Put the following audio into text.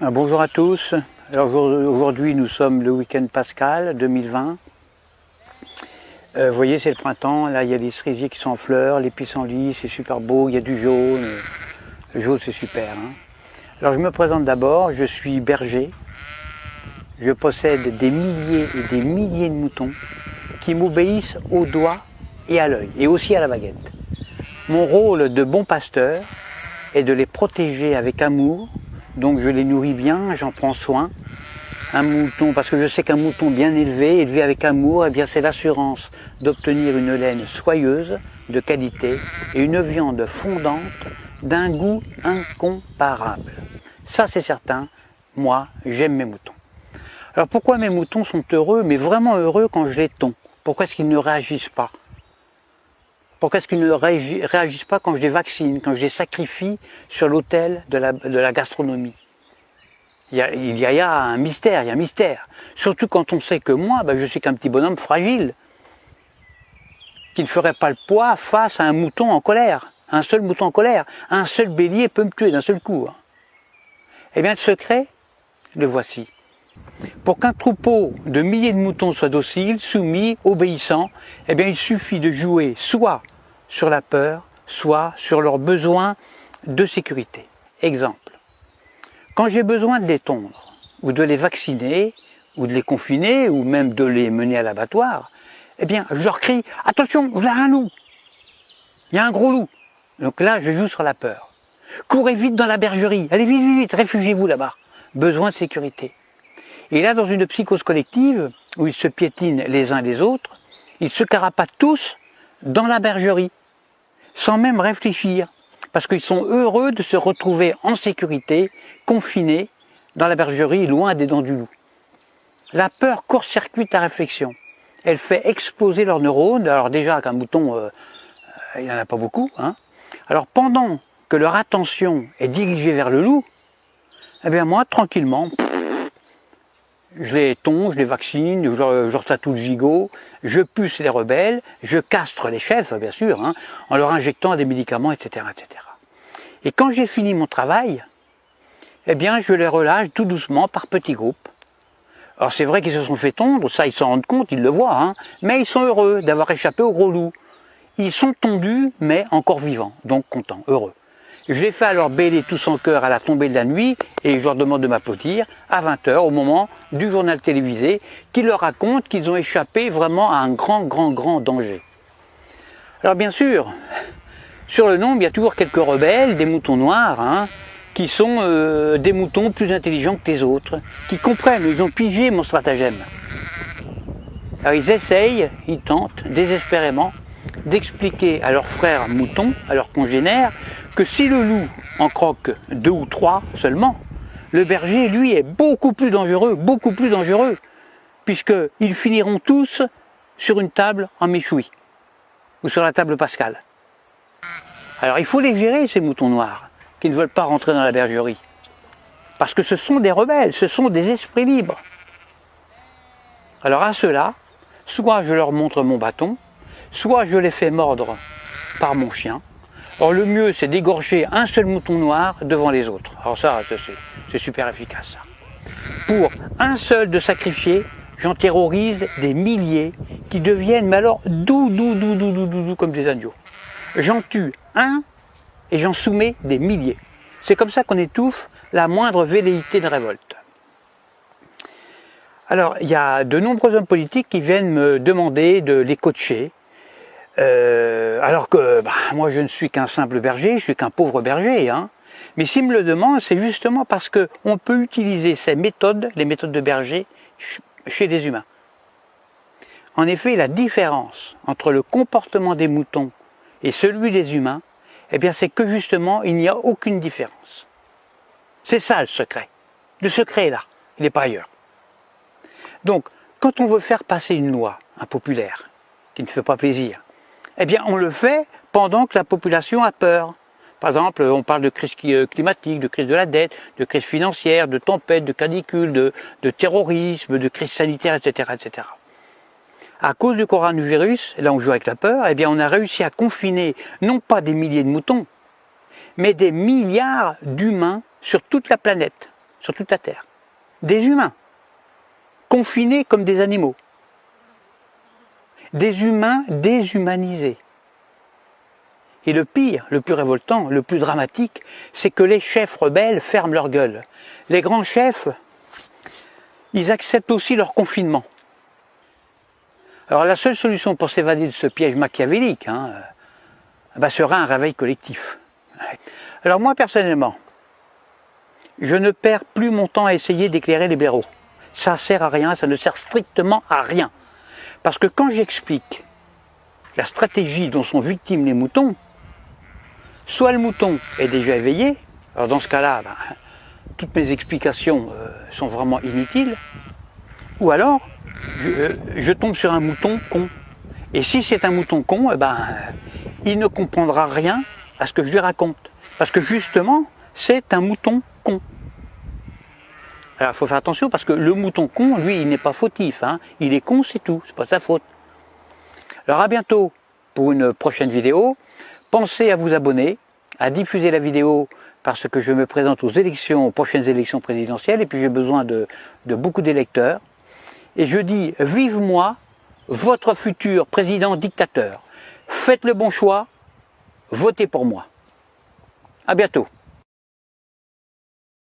Bonjour à tous. Alors aujourd'hui nous sommes le week-end pascal 2020. Vous voyez, c'est le printemps, là il y a des cerisiers qui sont en fleurs, les pissenlits, c'est super beau, il y a du jaune. Le jaune c'est super. Alors je me présente d'abord, je suis berger. Je possède des milliers et des milliers de moutons qui m'obéissent au doigt et à l'œil, et aussi à la baguette. Mon rôle de bon pasteur est de les protéger avec amour, donc je les nourris bien, j'en prends soin. Un mouton, parce que je sais qu'un mouton bien élevé, élevé avec amour, eh bien c'est l'assurance d'obtenir une laine soyeuse, de qualité, et une viande fondante d'un goût incomparable. Ça c'est certain, moi j'aime mes moutons. Alors pourquoi mes moutons sont heureux, mais vraiment heureux quand je les tonds? Pourquoi est-ce qu'ils ne réagissent pas? Pourquoi est-ce qu'ils ne réagissent pas quand je les vaccine, quand je les sacrifie sur l'autel de la gastronomie? Il y a un mystère, il y a un mystère. Surtout quand on sait que moi, je suis qu'un petit bonhomme fragile, qui ne ferait pas le poids face à un mouton en colère, un seul mouton en colère. Un seul bélier peut me tuer d'un seul coup. Eh bien le secret, le voici. Pour qu'un troupeau de milliers de moutons soit docile, soumis, obéissant, eh bien il suffit de jouer soit sur la peur, soit sur leurs besoins de sécurité. Exemple, quand j'ai besoin de les tondre, ou de les vacciner, ou de les confiner, ou même de les mener à l'abattoir, eh bien je leur crie « Attention, voilà un loup ! Il y a un gros loup !» Donc là, je joue sur la peur. « Courez vite dans la bergerie, allez vite, vite, vite, réfugiez-vous là-bas. » Besoin de sécurité. Et là, dans une psychose collective, où ils se piétinent les uns les autres, ils se carapatent tous dans la bergerie, sans même réfléchir, parce qu'ils sont heureux de se retrouver en sécurité, confinés dans la bergerie, loin des dents du loup. La peur court-circuite la réflexion. Elle fait exploser leurs neurones. Alors déjà, qu'un mouton, il n'y en a pas beaucoup. Alors pendant que leur attention est dirigée vers le loup, eh bien moi, tranquillement, je les tonds, je les vaccine, je leur tatoue le gigot, je puce les rebelles, je castre les chefs, bien sûr, en leur injectant des médicaments, etc., etc. Et quand j'ai fini mon travail, eh bien, je les relâche tout doucement par petits groupes. Alors c'est vrai qu'ils se sont fait tondre, ça ils s'en rendent compte, ils le voient, mais ils sont heureux d'avoir échappé au gros loup. Ils sont tondus, mais encore vivants, donc contents, heureux. Je les fais alors bêler tous en chœur à la tombée de la nuit et je leur demande de m'applaudir à 20 h au moment du journal télévisé qui leur raconte qu'ils ont échappé vraiment à un grand danger. Alors bien sûr, sur le nombre, il y a toujours quelques rebelles, des moutons noirs, qui sont des moutons plus intelligents que les autres, qui comprennent, ils ont pigé mon stratagème. Alors ils essayent, ils tentent désespérément d'expliquer à leurs frères moutons, à leurs congénères, que si le loup en croque 2 ou 3 seulement, le berger, lui, est beaucoup plus dangereux, puisqu'ils finiront tous sur une table en méchoui, ou sur la table pascale. Alors il faut les gérer, ces moutons noirs, qui ne veulent pas rentrer dans la bergerie, parce que ce sont des rebelles, ce sont des esprits libres. Alors à ceux-là, soit je leur montre mon bâton, soit je les fais mordre par mon chien. Or le mieux c'est d'égorger un seul mouton noir devant les autres. Alors ça c'est super efficace ça. Pour un seul de sacrifié, j'en terrorise des milliers qui deviennent mais alors doux comme des agneaux. J'en tue un et j'en soumets des milliers. C'est comme ça qu'on étouffe la moindre velléité de révolte. Alors il y a de nombreux hommes politiques qui viennent me demander de les coacher. Alors que moi je ne suis qu'un simple berger, je suis qu'un pauvre berger. Mais s'ils me le demandent, c'est justement parce qu'on peut utiliser ces méthodes, les méthodes de berger, chez des humains. En effet, la différence entre le comportement des moutons et celui des humains, eh bien c'est que justement il n'y a aucune différence. C'est ça le secret. Le secret est là, il n'est pas ailleurs. Donc, quand on veut faire passer une loi impopulaire, qui ne fait pas plaisir, eh bien on le fait pendant que la population a peur. Par exemple, on parle de crise climatique, de crise de la dette, de crise financière, de tempête, de canicule, de terrorisme, de crise sanitaire, etc., etc. À cause du coronavirus, là on joue avec la peur, eh bien on a réussi à confiner non pas des milliers de moutons, mais des milliards d'humains sur toute la planète. sur toute la Terre. Des humains, confinés comme des animaux. Des humains déshumanisés. Et le pire, le plus révoltant, le plus dramatique, c'est que les chefs rebelles ferment leur gueule. Les grands chefs, ils acceptent aussi leur confinement. Alors la seule solution pour s'évader de ce piège machiavélique serait un réveil collectif. Alors moi personnellement, je ne perds plus mon temps à essayer d'éclairer les blaireaux. Ça ne sert à rien, ça ne sert strictement à rien. Parce que quand j'explique la stratégie dont sont victimes les moutons, soit le mouton est déjà éveillé, alors dans ce cas-là, toutes mes explications sont vraiment inutiles, ou alors je tombe sur un mouton con. Et si c'est un mouton con, il ne comprendra rien à ce que je lui raconte. Parce que justement, c'est un mouton con. Alors il faut faire attention parce que le mouton con, lui, il n'est pas fautif. Il est con, c'est tout, c'est pas sa faute. Alors à bientôt pour une prochaine vidéo. Pensez à vous abonner, à diffuser la vidéo parce que je me présente aux prochaines élections présidentielles et puis j'ai besoin de beaucoup d'électeurs. Et je dis, vive moi, votre futur président dictateur. Faites le bon choix, votez pour moi. À bientôt.